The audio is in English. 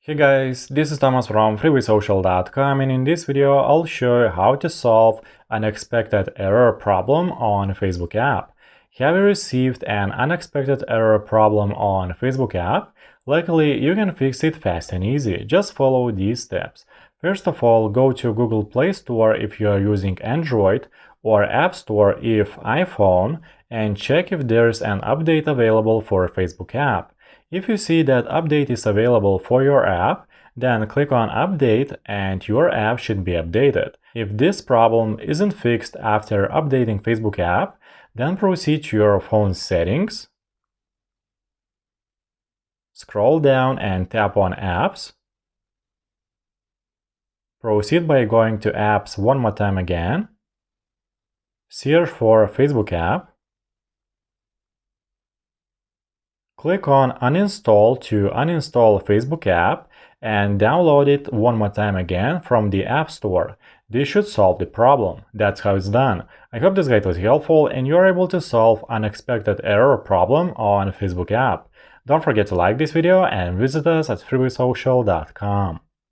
Hey guys, this is Thomas from freewaysocial.com, and in this video I'll show you how to solve unexpected error problem on Facebook app. Have you received an unexpected error problem on Facebook app? Luckily, you can fix it fast and easy. Just follow these steps. First of all, go to Google Play Store if you are using Android or App Store if iPhone, and check if there's an update available for Facebook app. If you see that update is available for your app, then click on Update and your app should be updated. If this problem isn't fixed after updating Facebook app, then proceed to your phone settings, scroll down and tap on Apps. Proceed by going to Apps one more time again. Search for Facebook app. Click on Uninstall to uninstall Facebook app and download it one more time again from the App Store. This should solve the problem. That's how it's done. I hope this guide was helpful and you're able to solve unexpected error problem on Facebook app. Don't forget to like this video and visit us at freewaysocial.com.